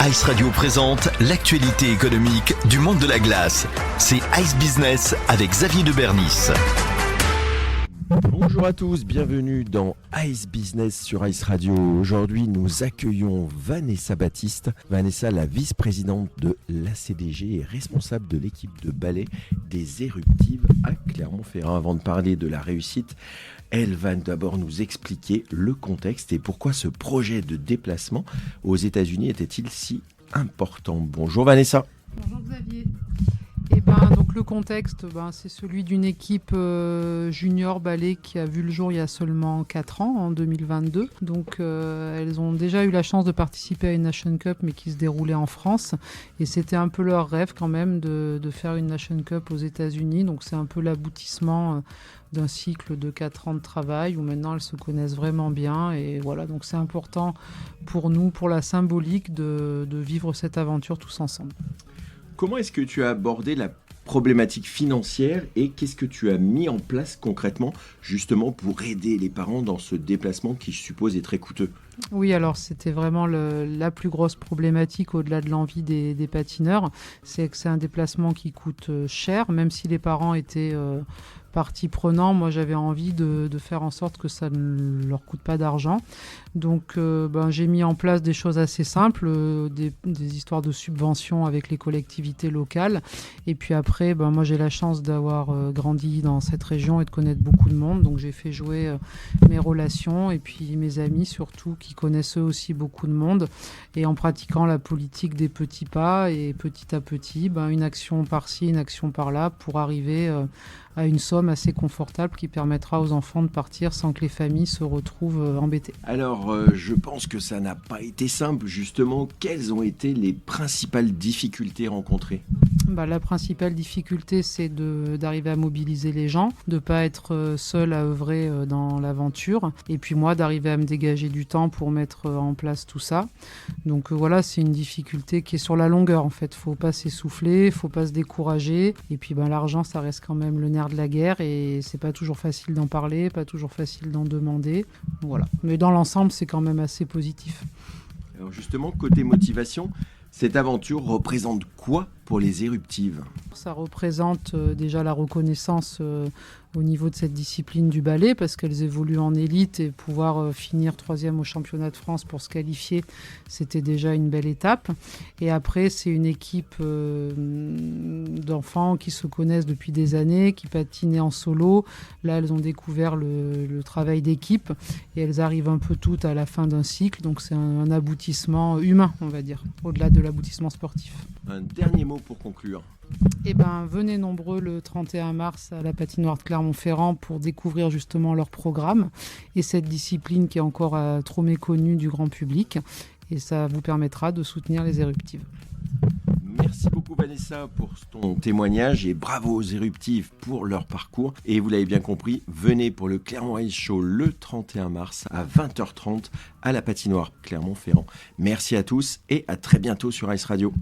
Ice Radio présente l'actualité économique du monde de la glace. C'est Ice Business avec Xavier de Bernis. Bonjour à tous, bienvenue dans Ice Business sur Ice Radio. Aujourd'hui, nous accueillons Vanessa Baptiste. Vanessa, la vice-présidente de l'ACDG et responsable de l'équipe de ballet des Éruptives à Clermont-Ferrand. Avant de parler de la réussite, elle va d'abord nous expliquer le contexte et pourquoi ce projet de déplacement aux États-Unis était-il si important. Bonjour Vanessa. Bonjour Xavier. Donc le contexte, c'est celui d'une équipe junior ballet qui a vu le jour il y a seulement 4 ans, en 2022. Donc elles ont déjà eu la chance de participer à une Nation Cup, mais qui se déroulait en France. Et c'était un peu leur rêve quand même de faire une Nation Cup aux États-Unis. Donc c'est un peu l'aboutissement d'un cycle de 4 ans de travail où maintenant elles se connaissent vraiment bien. Et voilà, donc c'est important pour nous, pour la symbolique, de vivre cette aventure tous ensemble. Comment est-ce que tu as abordé la problématique financière et qu'est-ce que tu as mis en place concrètement justement pour aider les parents dans ce déplacement qui, je suppose, est très coûteux? Oui, alors c'était vraiment la plus grosse problématique au-delà de l'envie des patineurs. C'est que c'est un déplacement qui coûte cher, même si les parents étaient partie prenante. Moi, j'avais envie de faire en sorte que ça ne leur coûte pas d'argent. Donc, j'ai mis en place des choses assez simples, des histoires de subventions avec les collectivités locales. Et puis après, moi, j'ai la chance d'avoir grandi dans cette région et de connaître beaucoup de monde. Donc, j'ai fait jouer mes relations et puis mes amis surtout, qui connaissent eux aussi beaucoup de monde. Et en pratiquant la politique des petits pas et petit à petit, une action par-ci, une action par-là pour arriver à une somme assez confortable qui permettra aux enfants de partir sans que les familles se retrouvent embêtées. Alors, je pense que ça n'a pas été simple, justement. Quelles ont été les principales difficultés rencontrées ? La principale difficulté, c'est d'arriver à mobiliser les gens, de ne pas être seul à œuvrer dans l'aventure, et puis moi, d'arriver à me dégager du temps pour mettre en place tout ça. Donc voilà, c'est une difficulté qui est sur la longueur, en fait. Il ne faut pas s'essouffler, il ne faut pas se décourager, et puis l'argent, ça reste quand même le nerf de la guerre, et c'est pas toujours facile d'en parler, pas toujours facile d'en demander. Voilà. Mais dans l'ensemble, c'est quand même assez positif. Alors justement, côté motivation, cette aventure représente quoi pour les Éruptives ? Ça représente déjà la reconnaissance au niveau de cette discipline du ballet, parce qu'elles évoluent en élite et pouvoir finir 3e au championnat de France pour se qualifier, c'était déjà une belle étape. Et après, c'est une équipe d'enfants qui se connaissent depuis des années, qui patinaient en solo. Là, elles ont découvert le travail d'équipe et elles arrivent un peu toutes à la fin d'un cycle. Donc c'est un aboutissement humain, on va dire, au-delà de l'aboutissement sportif. Un dernier mot pour conclure. Venez nombreux le 31 mars à la patinoire de Clermont-Ferrand pour découvrir justement leur programme et cette discipline qui est encore trop méconnue du grand public. Et ça vous permettra de soutenir les Éruptives. Merci beaucoup Vanessa pour ton témoignage et bravo aux Éruptives pour leur parcours. Et vous l'avez bien compris, venez pour le Clermont Ice Show le 31 mars à 20h30 à la patinoire Clermont-Ferrand. Merci à tous et à très bientôt sur Ice Radio.